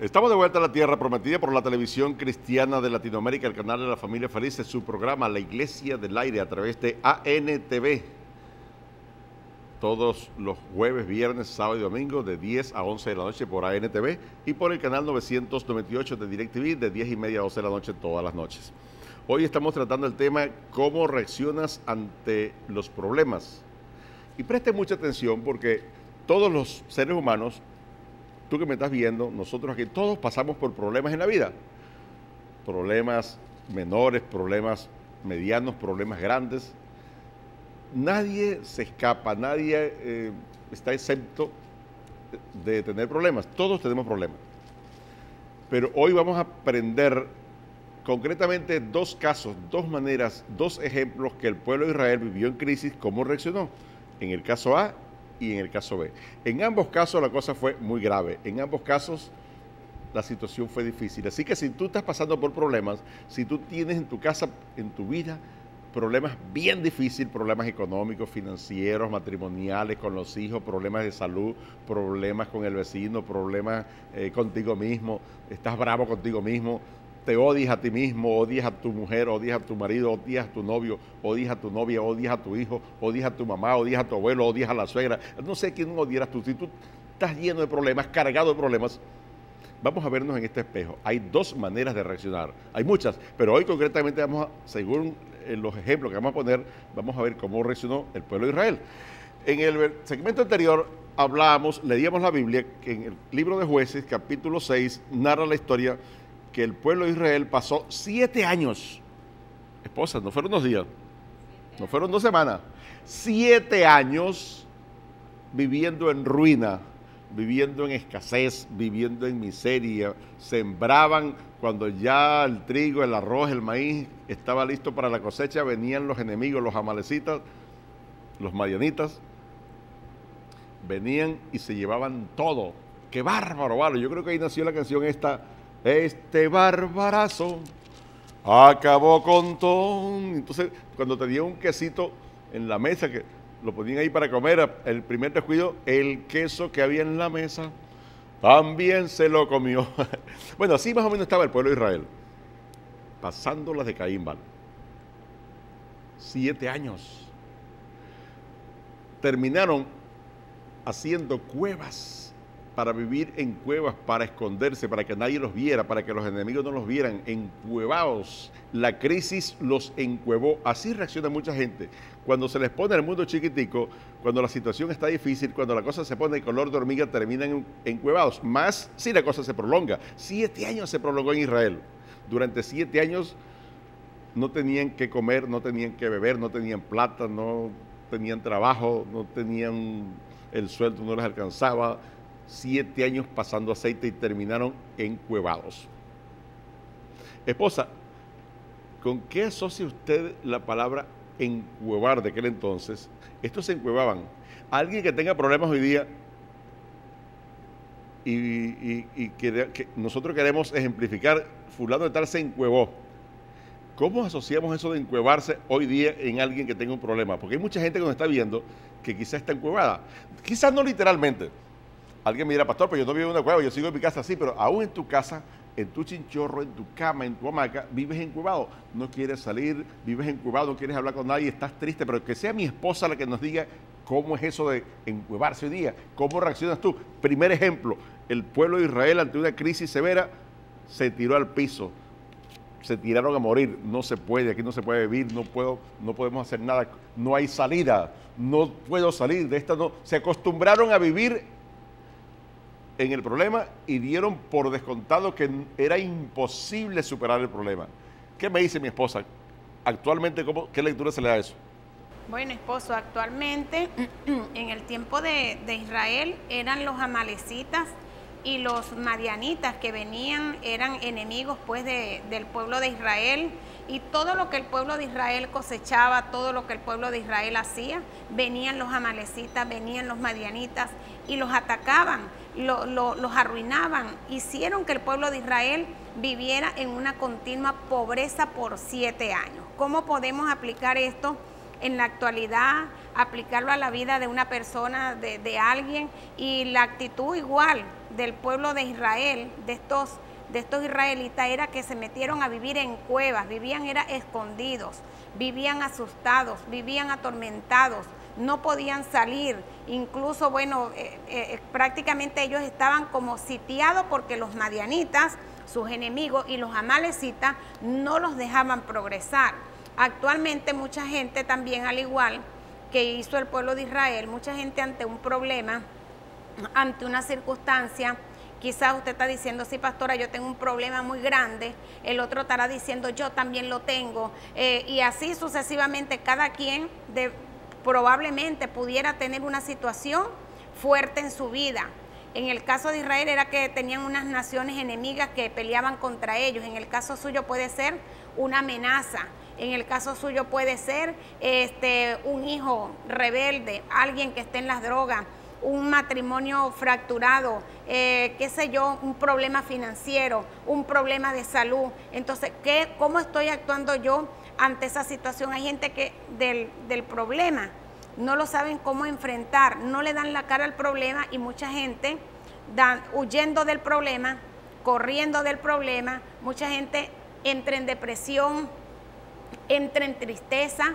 Estamos de vuelta a la tierra prometida por la televisión cristiana de Latinoamérica, el canal de la familia feliz, en su programa La Iglesia del Aire a través de ANTV. Todos los jueves, viernes, sábado y domingo de 10 a 11 de la noche por ANTV y por el canal 998 de DirecTV de 10 y media a 11 de la noche todas las noches. Hoy estamos tratando el tema ¿cómo reaccionas ante los problemas? Y preste mucha atención porque todos los seres humanos, tú que me estás viendo, nosotros aquí, todos pasamos por problemas en la vida. Problemas menores, problemas medianos, problemas grandes. Nadie se escapa, nadie está exento de tener problemas. Todos tenemos problemas. Pero hoy vamos a aprender concretamente dos casos, dos maneras, dos ejemplos que el pueblo de Israel vivió en crisis, cómo reaccionó. En el caso A y en el caso B. En ambos casos la cosa fue muy grave. En ambos casos la situación fue difícil. Así que si tú estás pasando por problemas, si tú tienes en tu casa, en tu vida, problemas bien difíciles, problemas económicos, financieros, matrimoniales, con los hijos, problemas de salud, problemas con el vecino, problemas contigo mismo, estás bravo contigo mismo, te odias a ti mismo, odias a tu mujer, odias a tu marido, odias a tu novio, odias a tu novia, odias a tu hijo, odias a tu mamá, odias a tu abuelo, odias a la suegra. No sé quién odieras tú. Si tú estás lleno de problemas, cargado de problemas, vamos a vernos en este espejo. Hay dos maneras de reaccionar. Hay muchas, pero hoy concretamente vamos a, según los ejemplos que vamos a poner, vamos a ver cómo reaccionó el pueblo de Israel. En el segmento anterior hablábamos, leíamos la Biblia, que en el libro de Jueces, capítulo 6, narra la historia que el pueblo de Israel pasó 7 años, esposa, no fueron 2 días, no fueron 2 semanas, 7 años viviendo en ruina, viviendo en escasez, viviendo en miseria. Sembraban cuando ya el trigo, el arroz, el maíz estaba listo para la cosecha, venían los enemigos, los amalecitas, los madianitas, venían y se llevaban todo. ¡Qué bárbaro, vale! Yo creo que ahí nació la canción esta, este barbarazo acabó con todo. Entonces, cuando tenía un quesito en la mesa, que lo ponían ahí para comer, el primer descuido, el queso que había en la mesa, también se lo comió. Bueno, así más o menos estaba el pueblo de Israel, pasando las de Caín, ¿vale? 7 años. Terminaron haciendo cuevas, para vivir en cuevas, para esconderse, para que nadie los viera, para que los enemigos no los vieran, encuevados. La crisis los encuevó. Así reacciona mucha gente. Cuando se les pone el mundo chiquitico, cuando la situación está difícil, cuando la cosa se pone de color de hormiga, terminan encuevados. Más si la cosa se prolonga. 7 años se prolongó en Israel. Durante 7 años no tenían que comer, no tenían que beber, no tenían plata, no tenían trabajo, no tenían el sueldo, no les alcanzaba. 7 años pasando aceite y terminaron encuevados. Esposa, ¿con qué asocia usted la palabra encuevar de aquel entonces? Estos se encuevaban. Alguien que tenga problemas hoy día y que nosotros queremos ejemplificar, fulano de tal se encuevó. ¿Cómo asociamos eso de encuevarse hoy día en alguien que tenga un problema? Porque hay mucha gente que nos está viendo que quizás está encuevada. Quizás no literalmente. Alguien me dirá, pastor, pero yo no vivo en una cueva, yo sigo en mi casa, sí, pero aún en tu casa, en tu chinchorro, en tu cama, en tu hamaca, vives encuevado. No quieres salir, vives encuevado, no quieres hablar con nadie, estás triste, pero que sea mi esposa la que nos diga cómo es eso de encuevarse hoy día, cómo reaccionas tú. Primer ejemplo, el pueblo de Israel ante una crisis severa se tiró al piso, se tiraron a morir. No se puede, aquí no se puede vivir, no podemos hacer nada, no hay salida, no puedo salir de esta, no. Se acostumbraron a vivir en el problema y dieron por descontado que era imposible superar el problema. ¿Qué me dice mi esposa? Actualmente, ¿qué lectura se le da a eso? Bueno, esposo, actualmente en el tiempo de Israel eran los amalecitas y los madianitas que venían, eran enemigos pues del pueblo de Israel, y todo lo que el pueblo de Israel cosechaba, todo lo que el pueblo de Israel hacía, venían los amalecitas, venían los madianitas y los atacaban, los arruinaban, hicieron que el pueblo de Israel viviera en una continua pobreza por 7 años. ¿Cómo podemos aplicar esto en la actualidad aplicarlo a la vida de una persona, de alguien, y la actitud igual del pueblo de Israel, de estos israelitas, era que se metieron a vivir en cuevas, vivían era escondidos, vivían asustados, vivían atormentados, no podían salir, incluso, bueno, prácticamente ellos estaban como sitiados porque los madianitas, sus enemigos, y los amalecitas no los dejaban progresar. Actualmente mucha gente también, al igual que hizo el pueblo de Israel, mucha gente ante un problema, ante una circunstancia, quizás usted está diciendo, sí, pastora, yo tengo un problema muy grande, el otro estará diciendo, yo también lo tengo, y así sucesivamente cada quien probablemente pudiera tener una situación fuerte en su vida. En el caso de Israel era que tenían unas naciones enemigas que peleaban contra ellos. En el caso suyo puede ser una amenaza. En el caso suyo puede ser un hijo rebelde, alguien que esté en las drogas, un matrimonio fracturado, qué sé yo, un problema financiero, un problema de salud. Entonces, ¿cómo estoy actuando yo ante esa situación? Hay gente que del problema no lo saben cómo enfrentar, no le dan la cara al problema, y mucha gente huyendo del problema, corriendo del problema, mucha gente entra en depresión, entra en tristeza.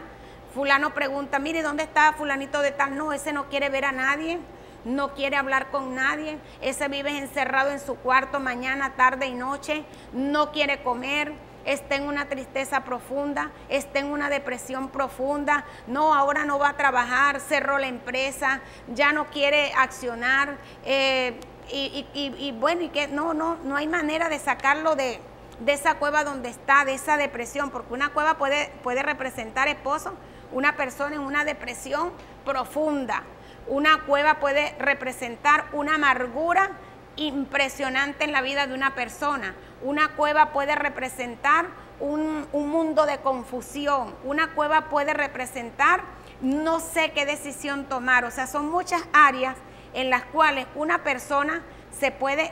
Fulano pregunta, mire, ¿dónde está fulanito de tal? No, ese no quiere ver a nadie, no quiere hablar con nadie, ese vive encerrado en su cuarto mañana, tarde y noche, no quiere comer, está en una tristeza profunda, está en una depresión profunda, no, ahora no va a trabajar, cerró la empresa, ya no quiere accionar, y bueno, y que no hay manera de sacarlo de esa cueva donde está, de esa depresión, porque una cueva puede representar, esposo, una persona en una depresión profunda. Una cueva puede representar una amargura impresionante en la vida de una persona. Una cueva puede representar un mundo de confusión. Una cueva puede representar no sé qué decisión tomar. O sea, son muchas áreas en las cuales una persona se puede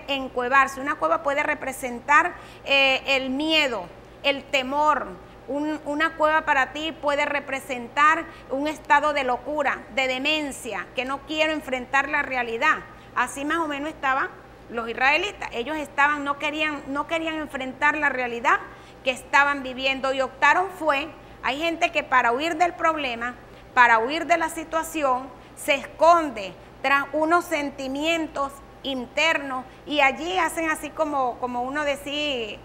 encuevarse. Una cueva puede representar el miedo, el temor. Una cueva para ti puede representar un estado de locura, de demencia, que no quiero enfrentar la realidad. Así más o menos estaban los israelitas. Ellos no querían enfrentar la realidad que estaban viviendo, y optaron hay gente que para huir del problema, para huir de la situación, se esconde tras unos sentimientos internos, y allí hacen así como uno decía,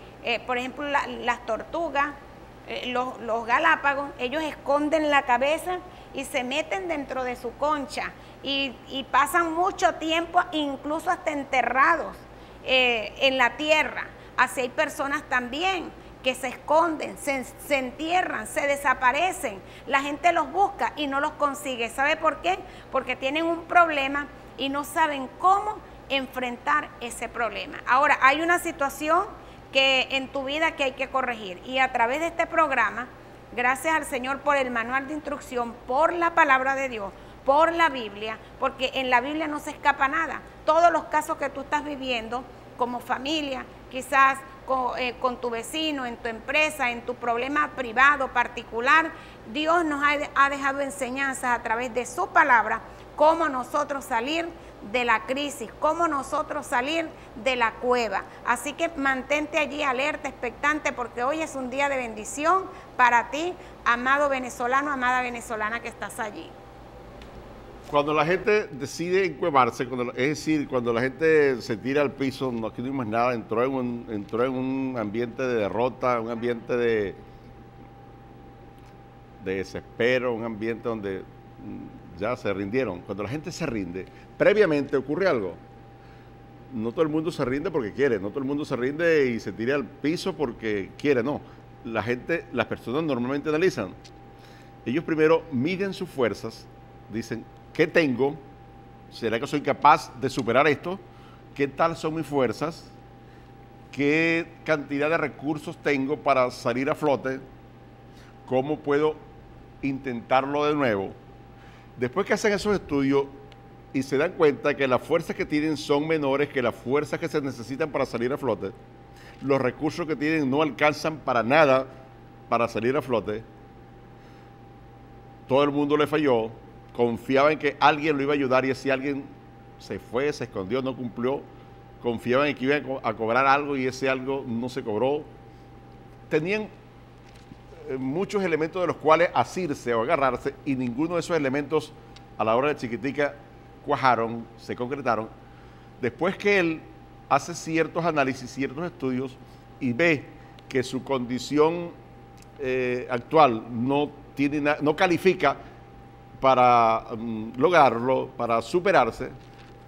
por ejemplo, las tortugas, los galápagos, ellos esconden la cabeza y se meten dentro de su concha, y pasan mucho tiempo, incluso hasta enterrados en la tierra. Así hay personas también que se esconden, se entierran, se desaparecen. La gente los busca y no los consigue. ¿Sabe por qué? Porque tienen un problema y no saben cómo enfrentar ese problema. Ahora, hay una situación que en tu vida que hay que corregir, y a través de este programa, gracias al Señor por el manual de instrucción, por la palabra de Dios, por la Biblia, porque en la Biblia no se escapa nada. Todos los casos que tú estás viviendo como familia, quizás con tu vecino, en tu empresa, en tu problema privado, particular, Dios nos ha dejado enseñanzas a través de su palabra, cómo nosotros salir de la crisis, cómo nosotros salir de la cueva. Así que mantente allí alerta, expectante, porque hoy es un día de bendición para ti, amado venezolano, amada venezolana que estás allí. Cuando la gente decide encuevarse, es decir, cuando la gente se tira al piso, no aquí no hay más nada, entró en un ambiente de derrota, un ambiente de desespero, un ambiente donde ya se rindieron. Cuando la gente se rinde, previamente ocurre algo. No todo el mundo se rinde porque quiere, no todo el mundo se rinde y se tira al piso porque quiere, no. Las personas normalmente analizan. Ellos primero miden sus fuerzas, dicen, ¿qué tengo? ¿Será que soy capaz de superar esto? ¿Qué tal son mis fuerzas? ¿Qué cantidad de recursos tengo para salir a flote? ¿Cómo puedo intentarlo de nuevo? Después que hacen esos estudios y se dan cuenta que las fuerzas que tienen son menores que las fuerzas que se necesitan para salir a flote, los recursos que tienen no alcanzan para nada para salir a flote, todo el mundo le falló, confiaba en que alguien lo iba a ayudar y si alguien se fue, se escondió, no cumplió, confiaban en que iban a cobrar algo y ese algo no se cobró. Tenían muchos elementos de los cuales asirse o agarrarse y ninguno de esos elementos a la hora de chiquitica cuajaron, se concretaron. Después que él hace ciertos análisis, ciertos estudios y ve que su condición actual no califica para lograrlo, para superarse,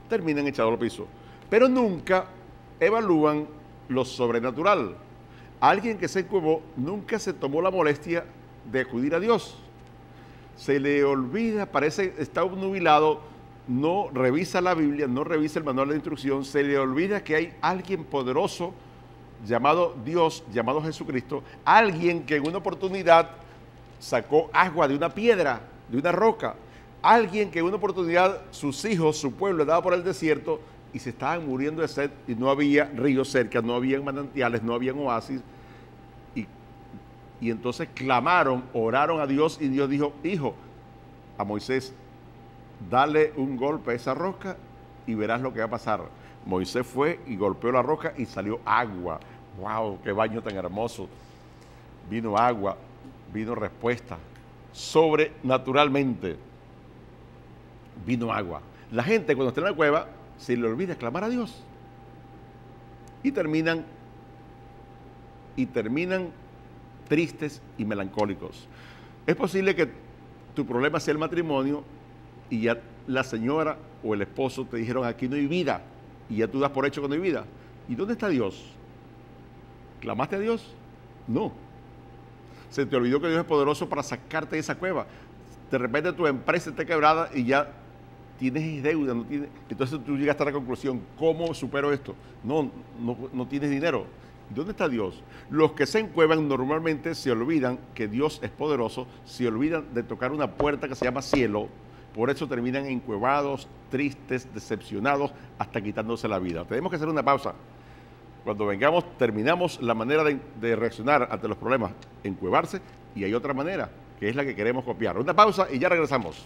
terminan echados al piso. Pero nunca evalúan lo sobrenatural. Alguien que se encuevó nunca se tomó la molestia de acudir a Dios. Se le olvida, parece, está obnubilado, no revisa la Biblia, no revisa el manual de instrucción, se le olvida que hay alguien poderoso llamado Dios, llamado Jesucristo, alguien que en una oportunidad sacó agua de una piedra, de una roca, alguien que en una oportunidad sus hijos, su pueblo, andaba por el desierto y se estaban muriendo de sed y no había ríos cerca, no había manantiales, no había oasis. Y entonces clamaron, oraron a Dios y Dios dijo, hijo, a Moisés, dale un golpe a esa roca y verás lo que va a pasar. Moisés fue y golpeó la roca y salió agua. ¡Wow! ¡Qué baño tan hermoso! Vino agua, vino respuesta. Sobrenaturalmente vino agua. La gente cuando está en la cueva se le olvida clamar a Dios. Y terminan tristes y melancólicos. Es posible que tu problema sea el matrimonio y ya la señora o el esposo te dijeron aquí no hay vida y ya tú das por hecho que no hay vida. ¿Y dónde está Dios? ¿Clamaste a Dios? No. Se te olvidó que Dios es poderoso para sacarte de esa cueva. De repente tu empresa está quebrada y ya tienes deuda, no tienes, entonces tú llegaste a la conclusión, ¿cómo supero esto? No tienes dinero. ¿Dónde está Dios? Los que se encuevan normalmente se olvidan que Dios es poderoso, se olvidan de tocar una puerta que se llama cielo, por eso terminan encuevados, tristes, decepcionados, hasta quitándose la vida. Tenemos que hacer una pausa. Cuando vengamos, terminamos la manera de reaccionar ante los problemas, encuevarse, y hay otra manera, que es la que queremos copiar. Una pausa y ya regresamos.